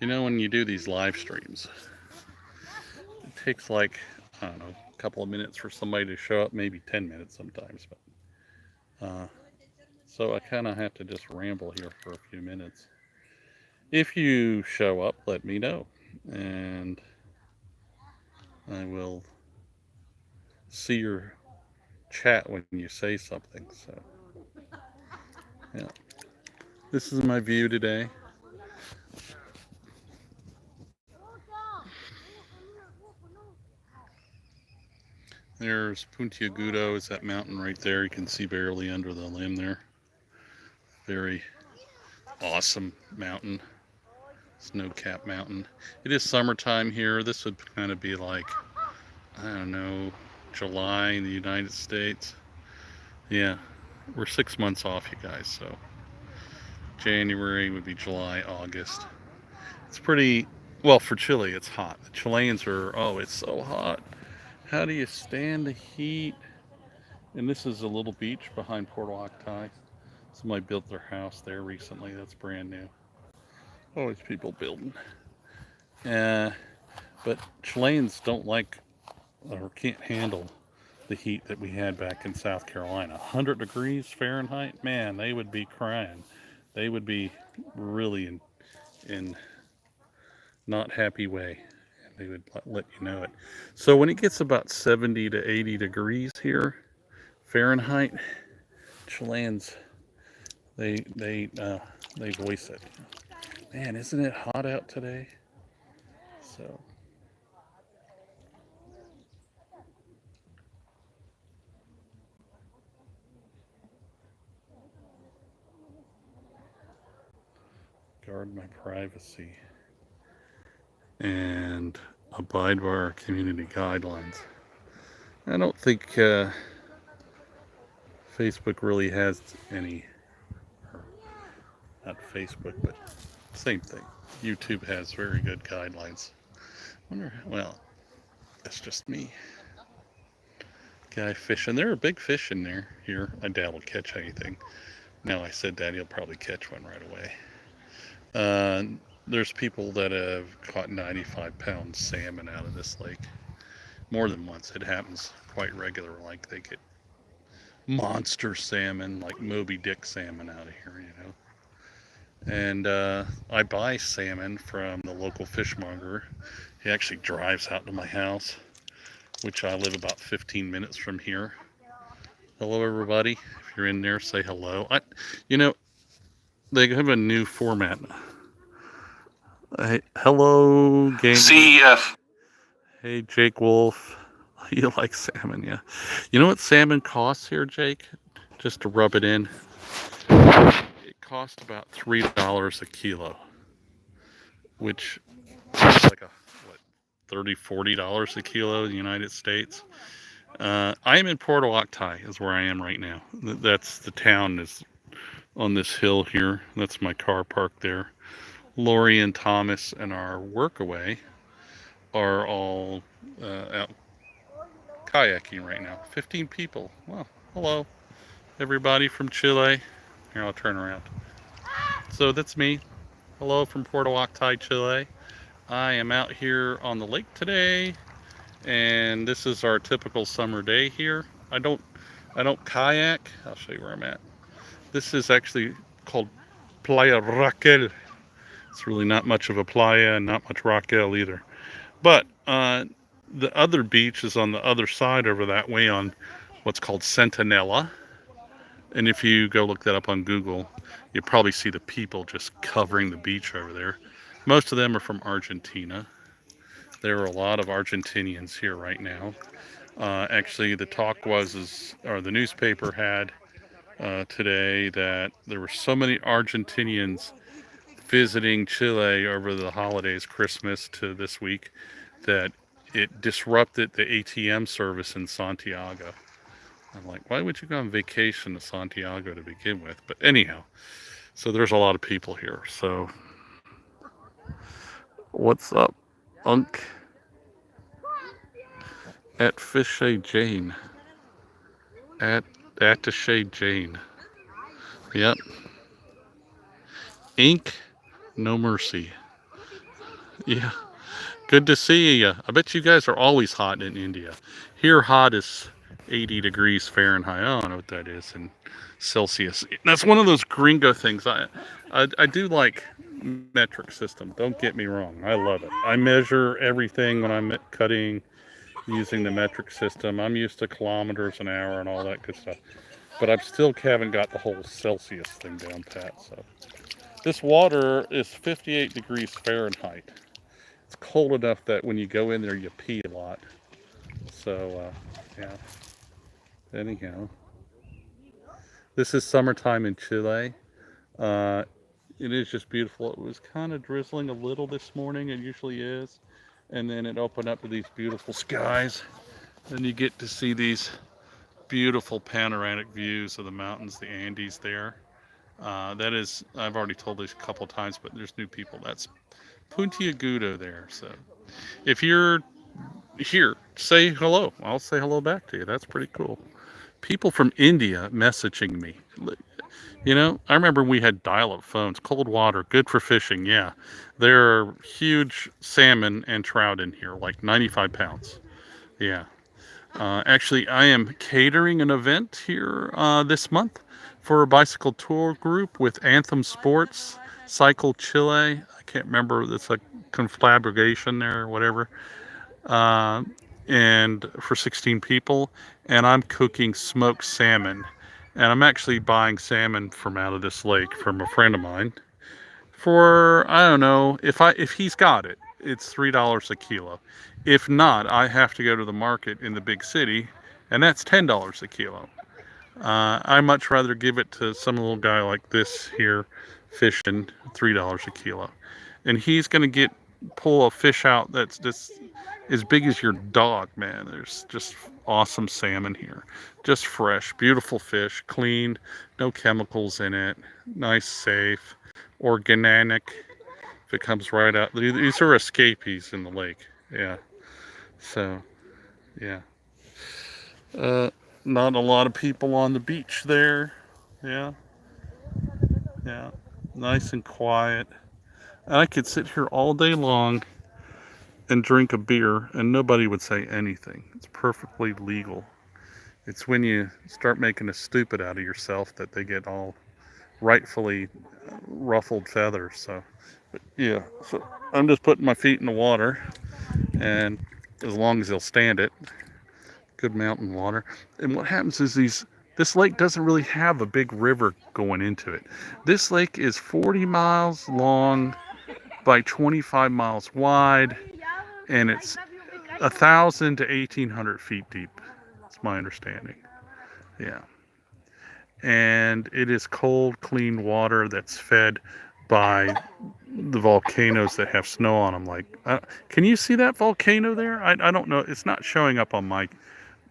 You know, when you do these live streams, it takes like, I don't know, a couple of minutes for somebody to show up, maybe 10 minutes sometimes. But so I kind of have to just ramble here for a few minutes. If you show up, let me know, and I will see your chat when you say something. So, yeah, this is my view today. There's Puntiagudo, is that mountain right there. You can see barely under the limb there. Very awesome mountain, snow capped mountain. It is summertime here. This would kind of be like, I don't know, July in the United States. Yeah, we're 6 months off, you guys. So January would be July, August. It's pretty, well, for Chile, it's hot. The Chileans are, oh, it's so hot. How do you stand the heat? And this is a little beach behind Porto Octai. Somebody built their house there recently. That's brand new. Always people building. Uh, but Chileans don't like or can't handle the heat that we had back in South Carolina. 100 degrees Fahrenheit, man, they would be crying. They would be really in not happy way. They would let you know it. So when it gets about 70 to 80 degrees here Fahrenheit, Chileans they voice it. Man, isn't it hot out today? So guard my privacy and abide by our community guidelines. I don't think Facebook really has any, or not Facebook, but same thing. YouTube has very good guidelines. Wonder, well, that's just me. Guy fishing. There are big fish in there here. I doubt he'll catch anything. Now I said that, he'll probably catch one right away. Uh, there's people that have caught 95-pound salmon out of this lake more than once. It happens quite regular. Like they get monster salmon, like Moby Dick salmon out of here, you know. And I buy salmon from the local fishmonger. He actually drives out to my house, which I live about 15 minutes from here. Hello, everybody. If you're in there, say hello. You know, they have a new format. Hey, hello, game. CF. Hey, Jake Wolf. You like salmon, yeah. You know what salmon costs here, Jake? Just to rub it in. It costs about $3 a kilo, which is like what, $30, $40 a kilo in the United States. I am in Porto Octai, is where I am right now. That's the town is on this hill here. That's my car parked there. Lori and Thomas and our workaway are all out kayaking right now. 15 people. Well, hello, everybody from Chile. Here, I'll turn around. So that's me. Hello from Porto Octai, Chile. I am out here on the lake today, and this is our typical summer day here. I don't kayak. I'll show you where I'm at. This is actually called Playa Raquel. It's really not much of a playa and not much Raquel either. But the other beach is on the other side over that way on what's called Centinela. And if you go look that up on Google, you'll probably see the people just covering the beach over there. Most of them are from Argentina. There are a lot of Argentinians here right now. Actually, the talk was, or the newspaper had today that there were so many Argentinians visiting Chile over the holidays, Christmas to this week, that it disrupted the ATM service in Santiago. I'm like, why would you go on vacation to Santiago to begin with? But anyhow, so there's a lot of people here. So, what's up, Unk? At Fishay Jane. At Attache Jane. Yep. Ink, no mercy. Yeah. Good to see you. I bet you guys are always hot in India. Here, hot is 80 degrees Fahrenheit. I don't know what that is in Celsius. That's one of those gringo things. I do like metric system. Don't get me wrong. I love it. I measure everything when I'm cutting using the metric system. I'm used to kilometers an hour and all that good stuff. But I still haven't got the whole Celsius thing down pat. So this water is 58 degrees Fahrenheit. It's cold enough that when you go in there, you pee a lot. So, yeah. Anyhow, this is summertime in Chile. Uh, it is just beautiful. It was kind of drizzling a little this morning. It usually is. And then it opened up to these beautiful skies. Then you get to see these beautiful panoramic views of the mountains, the Andes there. That is, I've already told this a couple times, but there's new people. That's Puntiagudo there. So if you're here, say hello. I'll say hello back to you. That's pretty cool. People from India messaging me. You know, I remember we had dial-up phones, cold water, good for fishing. Yeah, there are huge salmon and trout in here, like 95 pounds. Yeah. Actually, I am catering an event here this month for a bicycle tour group with Anthem Sports, Cycle Chile. I can't remember. It's a conflagration there or whatever. uh, and for 16 people, and I'm cooking smoked salmon. And I'm actually buying salmon from out of this lake from a friend of mine for, I don't know, if he's got it, it's $3 a kilo. If not, I have to go to the market in the big city, and that's $10 a kilo. I much rather give it to some little guy like this here fishing $3 a kilo, and he's gonna pull a fish out that's just as big as your dog, man. There's just awesome salmon here. Just fresh, beautiful fish, cleaned, no chemicals in it, nice, safe, organic. If it comes right out, these are escapees in the lake. Yeah. So, yeah. Uh, Not a lot of people on the beach there. Yeah. Yeah. Nice and quiet. I could sit here all day long and drink a beer and nobody would say anything. It's perfectly legal. It's when you start making a stupid out of yourself that they get all rightfully ruffled feathers. So, but yeah, so I'm just putting my feet in the water, and as long as they'll stand it, good mountain water. And what happens is this lake doesn't really have a big river going into it. This lake is 40 miles long by 25 miles wide, and it's 1,000 to 1,800 feet deep. That's my understanding. Yeah. And it is cold, clean water that's fed by the volcanoes that have snow on them. Like, can you see that volcano there? I don't know. It's not showing up on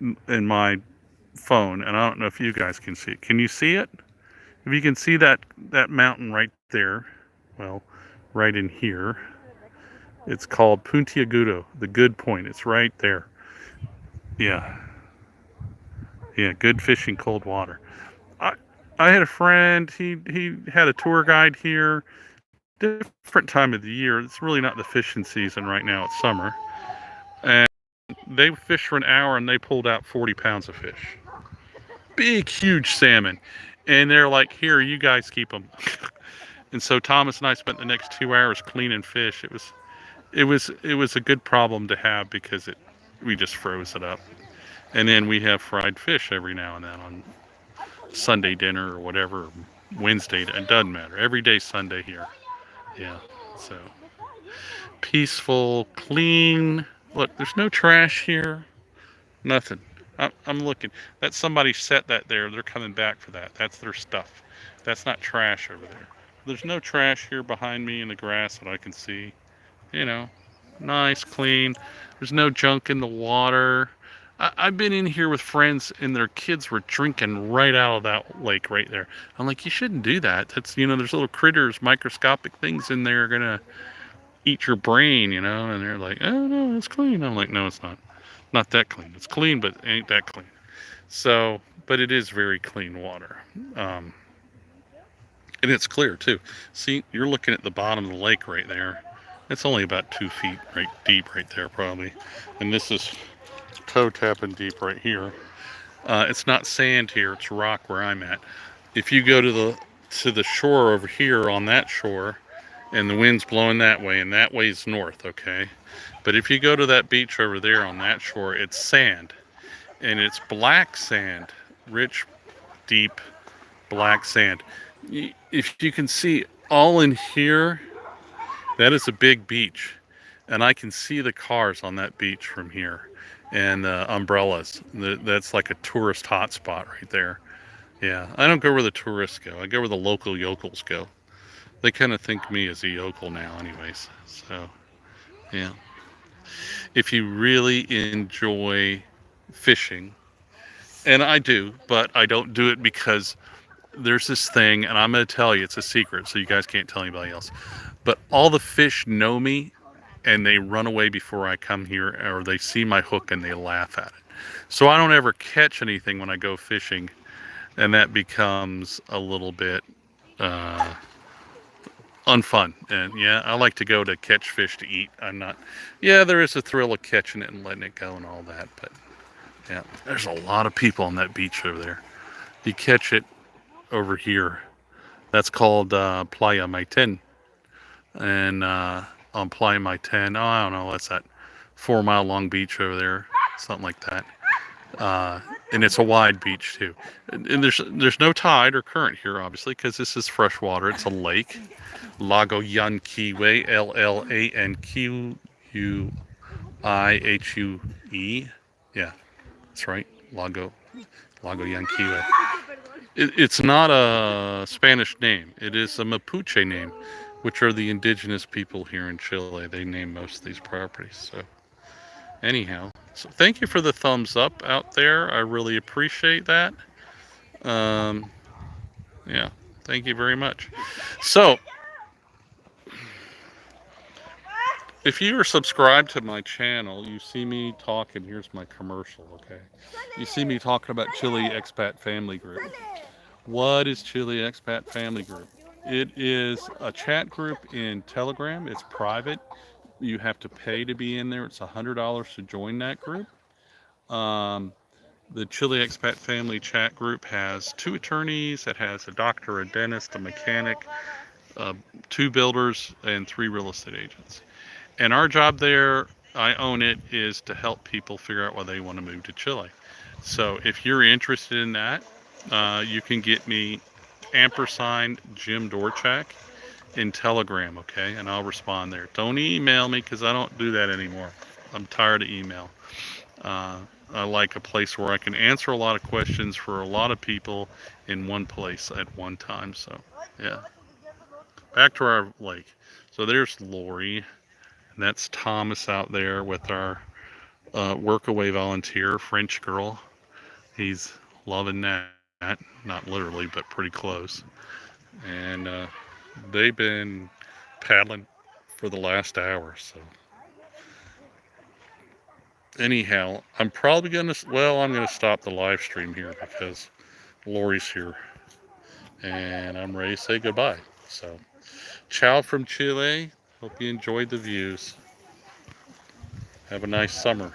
in my phone, and I don't know if you guys can see it. Can you see it? If you can see that mountain right there, well, right in here, it's called Puntiagudo, the good point. It's right there. Yeah. Yeah, good fishing, cold water. I I had a friend. He had a tour guide here. Different time of the year. It's really not the fishing season right now. It's summer, and they fished for an hour and they pulled out 40 pounds of fish. Big, huge salmon, and they're like, "Here, you guys keep them." And so Thomas and I spent the next 2 hours cleaning fish. It was a good problem to have because we just froze it up, and then we have fried fish every now and then on Sunday dinner or whatever, Wednesday. It doesn't matter. Every day Sunday here. Yeah. So peaceful, clean. Look, there's no trash here. Nothing. I'm looking. That's somebody set that there. They're coming back for that. That's their stuff. That's not trash over there. There's no trash here behind me in the grass that I can see. You know, nice, clean. There's no junk in the water. I've been in here with friends and their kids were drinking right out of that lake right there. I'm like, you shouldn't do that. There's little critters, microscopic things in there gonna eat your brain, and they're like, oh no, it's clean. I'm like, no, it's not. Not that clean. It's clean, but it ain't that clean. So, but it is very clean water. And it's clear too. See, you're looking at the bottom of the lake right there. It's only about 2 feet deep right there probably. And this is toe tapping deep right here. It's not sand here, it's rock where I'm at. If you go to the shore over here on that shore, and the wind's blowing that way, and that way's north, okay? But if you go to that beach over there on that shore, it's sand. And it's black sand, rich, deep, black sand. If you can see all in here, that is a big beach. And I can see the cars on that beach from here. And umbrellas. That's like a tourist hotspot right there. Yeah, I don't go where the tourists go. I go where the local yokels go. They kind of think me as a yokel now anyways. So, yeah. If you really enjoy fishing, and I do, but I don't do it because there's this thing, and I'm going to tell you, it's a secret, so you guys can't tell anybody else. But all the fish know me, and they run away before I come here, or they see my hook and they laugh at it. So I don't ever catch anything when I go fishing, and that becomes a little bit unfun. And yeah, I like to go to catch fish to eat. I'm not, yeah, there is a thrill of catching it and letting it go and all that, but yeah, there's a lot of people on that beach over there. You catch it over here. That's called Playa Maiten. And on Playa Maiten, oh, I don't know, what's that? 4 mile long beach over there, something like that. And it's a wide beach too. And there's no tide or current here, obviously, because this is fresh water. It's a lake, Lago Yanquihue, Lanquihue. Yeah, that's right, Lago Yanquihue. It's not a Spanish name. It is a Mapuche name, which are the indigenous people here in Chile. They name most of these properties. So anyhow, so thank you for the thumbs up out there. I really appreciate that. Yeah, thank you very much. So if you are subscribed to my channel, you see me talking. Here's my commercial, okay? You see me talking about Chile Expat Family Group. What is Chile Expat Family Group? It is a chat group in Telegram. It's private. You have to pay to be in there. It's $100 to join that group. The Chile Expat Family chat group has 2 attorneys. It has a doctor, a dentist, a mechanic, 2 builders, and 3 real estate agents. And our job there, I own it, is to help people figure out why they want to move to Chile. So if you're interested in that, you can get me ampersand Jim Dorchak in Telegram, okay? And I'll respond there. Don't email me because I don't do that anymore. I'm tired of email. I like a place where I can answer a lot of questions for a lot of people in one place at one time. So, yeah. Back to our lake. So there's Lori. And that's Thomas out there with our workaway volunteer, French girl. He's loving that. Not literally, but pretty close. And they've been paddling for the last hour. So anyhow, I'm probably going to, well, I'm going to stop the live stream here because Lori's here. And I'm ready to say goodbye. So, ciao from Chile. Hope you enjoyed the views. Have a nice summer.